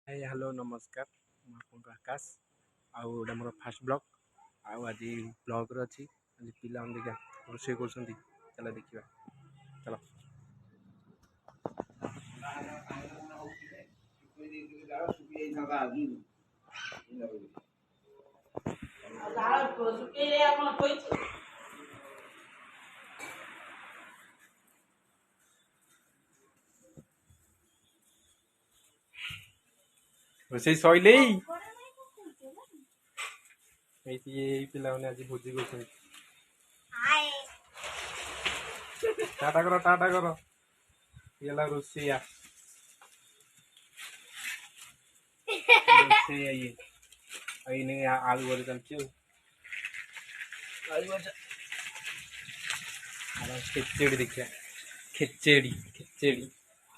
Hi hello नमस्कार ମୁଁ ଆପଣଙ୍କ ଆକାଶ ଆଉ ଏଇଟା ମୋର ଫାର୍ଷ୍ଟ ବ୍ଲଗ୍ ଆଉ ଆଜି ବ୍ଲଗ୍ରେ ଅଛି ଆଜି ପିଲାମାନେ ଦେଖିବା ରୋଷେଇ କରୁଛନ୍ତି ଚାଲ ଦେଖିବା ଚାଲ ରୋଷେଇ ସଇଲେ ଏଇଠି ଏଇ ପିଲାମାନେ ଆଜି ଭୋଜି କରୁଛନ୍ତି ଟାଟା କର ଇଏ ହେଲା ରୋଷେଇଆ ରୋଷେଇଆ ଇଏ ଆଉ ଏଇନେ ଆଳୁ ଭଜା ଚାଲିଛି ଆଉ ଆଳୁ ଭଜା ଆଉ ଖେଚେଡ଼ି ଦେଖିବା ଖେଚେଡ଼ି ଖେଚେଡ଼ି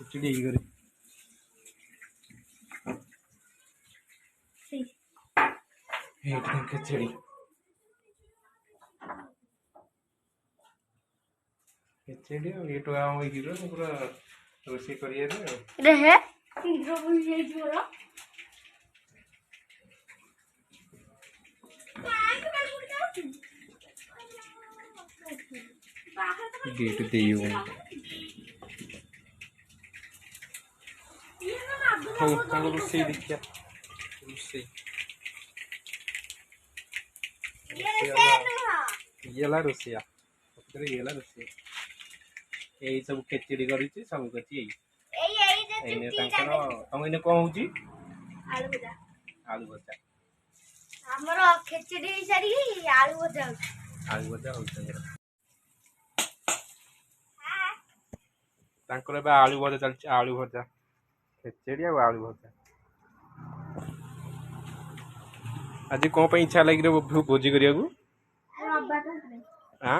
ଖେଚେଡ଼ି ହେଇକରି ଖେଚେଡ଼ି ଖେଚେଡ଼ି ଆଉ ଏଇଠୁ ଆମ ହେଇକିର ପୁରା ରୋଷେଇ କରିବାରେ ଆଉ ରହେ ଶୀଘ୍ର ବୁଲି ଯାଇଯିବ गेट देई हो ହଉ ତାଙ୍କ ରୋଷେଇ ଦେଖିବା ରୋଷେଇ ଇଏ ହେଲା ରୋଷେଇଆ ସତରେ ଇଏ ହେଲା ରୋଷେଇଆ ଏଇ ସବୁ ଖେଚେଡ଼ି କରିଛି ସବୁ କରିଛି ଏଇନେ ତାଙ୍କର ତମ ଏଇନେ କଣ ହଉଛି ଆଳୁ ଭଜା ଆମର ଖେଚେଡ଼ି ହେଇସାରିକି ଆଳୁ ଭଜା ହଉଛି ତାଙ୍କର ଏବେ ଆଳୁ ଭଜା ଚାଲିଛି ଆଳୁ ଭଜା ଖେଚେଡ଼ି ଆଉ ଆଳୁ ଭଜା ଆଜି କଣ ପାଇଁ ଇଚ୍ଛା ଲାଗିବ ଭୋଜି କରିବାକୁ ଆଁ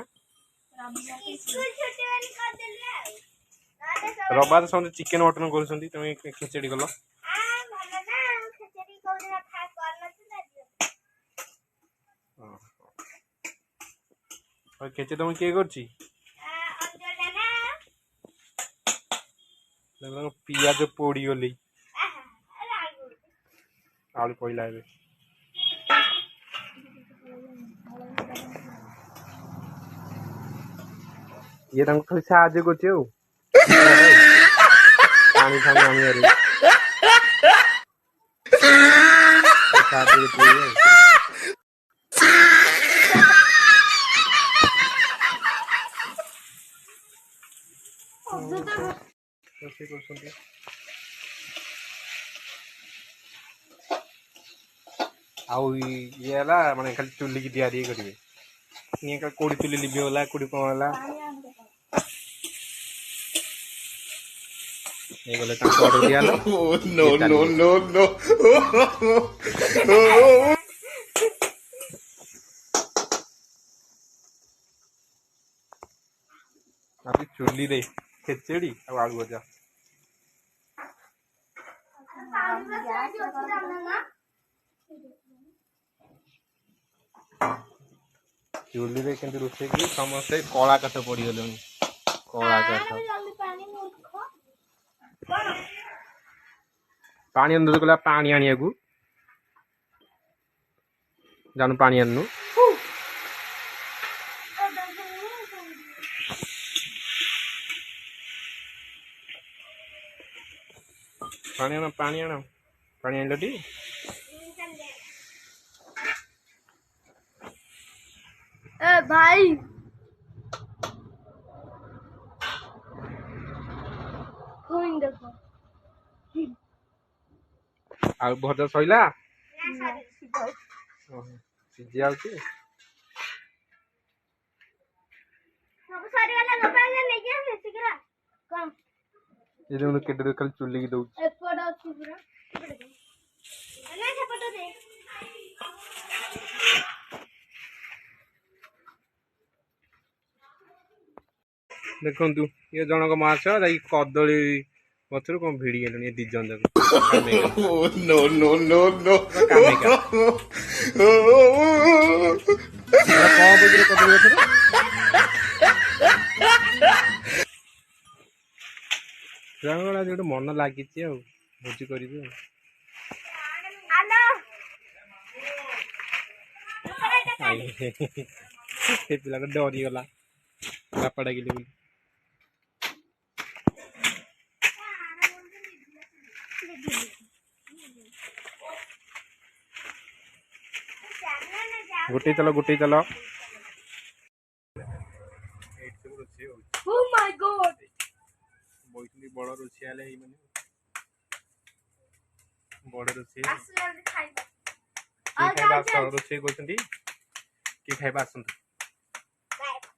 ରବିବାର ସମସ୍ତେ ଚିକେନ ମଟନ କରୁଛନ୍ତି ତମେ ଖେଚେଡ଼ି କଲ ଖେଚେଡ଼ି ତମେ କିଏ କରୁଛି ପିଆଜ ପୋଡ଼ିଗଲି ଆଳୁ ପଇଲା ଏବେ ଇଏ ତାଙ୍କୁ ଖାଲି ସାହାଯ୍ୟ କରୁଛି ଆଉ ପାଣି ଫାଣି ଆଣିବାରେ ରୋଷେଇ କରୁଛନ୍ତି ଆଉ ଇଏ ହେଲା ମାନେ ଖାଲି ଚୁଲିକି ତିଆରି କରିବେ ଇଏ କୋଉଠି ଚୁଲି ଲିଭି ଗଲା କୋଉଠି କଣ ହେଲା ହେଇଗଲେ ତାଙ୍କୁ ଅର୍ଡର ଦିଆହେଲା ଆଜି ଚୁଲିରେ ଖେଚେଡ଼ି ଆଉ ଆଳୁ ଭଜା ଚୁଲିରେ କିନ୍ତୁ ରୋଷେଇ କରି ସମସ୍ତେ କଳା କାଠ ପଡ଼ିଗଲେଣି କଳା କାଠ ପାଣି ଆଣିଦେବୁ କହିଲା ପାଣି ଆଣିବାକୁ ଜାନୁ ପାଣି ଆଣିନୁ ପାଣି ଆଣ ପାଣି ଆଣିଲଟି ए भाई देखो ଆଉ ଭଜା ସଇଲା ସିଝି ଯାଉଛି ये देखो केटे खाली चुली की दउछ एपड अछि पुरा ना सेपट दे देखंतु ये जनक माछ जाई कदली गछरु कोन भिडी गेलनी ये दी जन जाक नो नो नो नो कामेका कोन बजरे कदली गछरु रांगला जेडो मन लागिछि आ भोजी करिबे से पिला डरी गला बापा डाकिले बोली गोटे चलो Oh my god. बड़ी बड़ रोषिया बड़ रोषे रोषे कहते किए खाइबा आसतु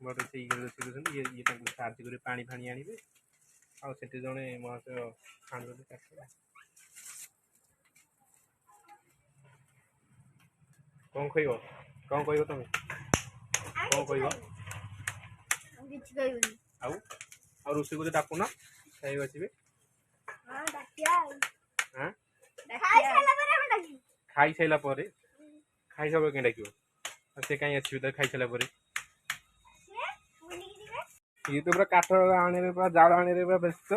बड़ रोषे रोषे ये साहय कर पानी फाणी आने आठ जड़े महाशय छाणुचे काट कौन कह तुम कौन कह रोषे को डाकुन खाई आसवे खाई सारा खाई सब क्या डाक से कहीं आसवे खाई सारा ये तो पूरा काठ आने पूरा जाल आने पूरा व्यस्त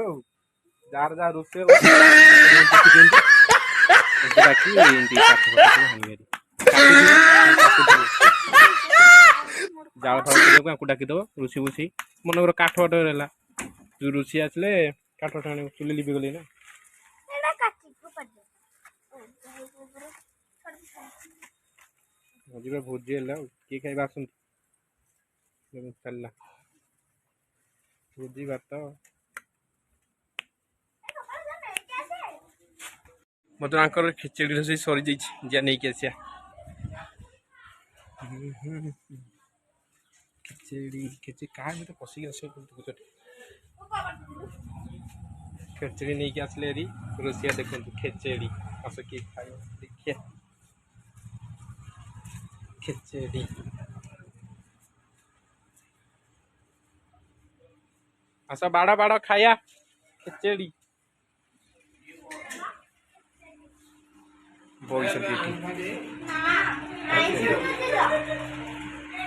जार जार रोषे जाल फाड़ को डाकिद रोषे बुसी मन काठ फाट रहा जो रोषे आसले काठ टाणी चुली लिपि गली ना जी भोजी है किए खाइबा आस चलला भोजी भात मतलब खिचड़ी रोषे सरी जा नहीं आसिया खिचड़ी खिचड़ी क्या मतलब पशिक आस खिचड़ी नहीं आसले हरी रोषिया देखो खिचड़ी आस किए खाई देखिए खिचड़ी आस बाड़ बाड़ खाया खिचड़ी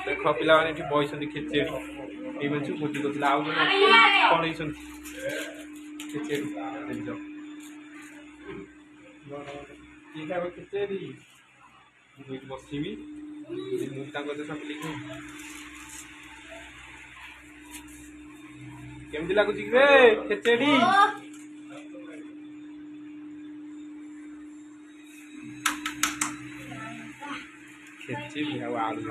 देख पिला बस खिचड़ी भोजी करते आउ कौन खिचड़ी खिचड़ी बसबी केमती लगुच खिचड़ी खिचड़ी आलू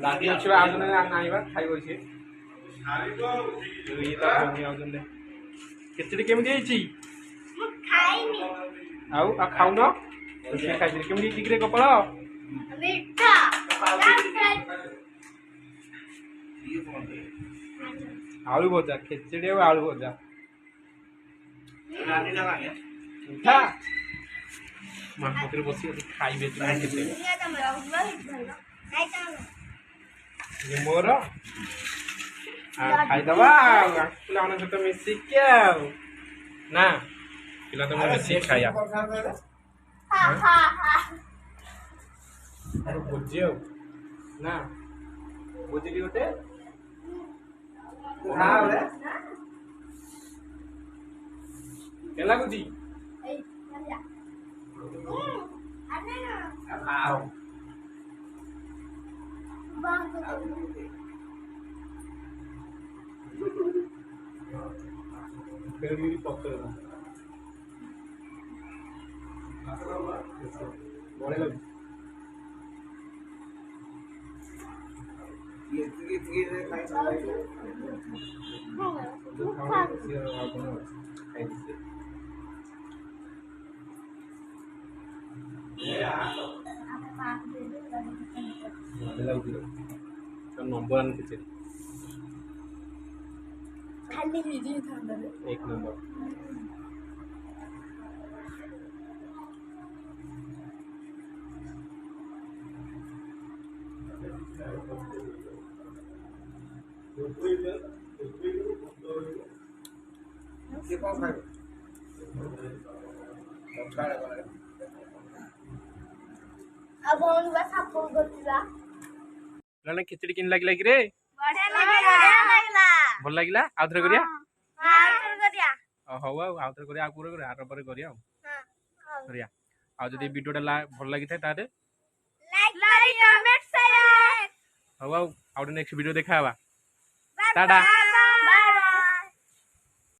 लाठी अच्छे आज खाइब खिचड़ी केमती खाऊन खाई केमती कपाल आलू भजा खिचड़ी और आलू भजा मात्र बस खाइबे मोर खाईदबा पिला सहित मिसिक ना पिला तो मिसिक खाया भोजी ना भोजी गोटे लगुच नंबर आन खिचड़ी एक नंबर खिचड़ी किन लगे रे बढ़िया लागला ଭଲ ଲାଗିଲା ଆଉ ଥରେ କରିବା ହଉ ଆଉ ଥରେ କରିବା ଆଉ କୋଉ କରିବା ଆର ପରେ କରିବା ଆଉ କରିବା ଆଉ ଯଦି ଭିଡ଼ିଓଟା ଭଲ ଲାଗିଥାଏ ତାହେଲେ ହଉ ଆଉ ଗୋଟେ ନେକ୍ସଟ ଭିଡ଼ିଓ ଦେଖା ହବା ଟାଟା।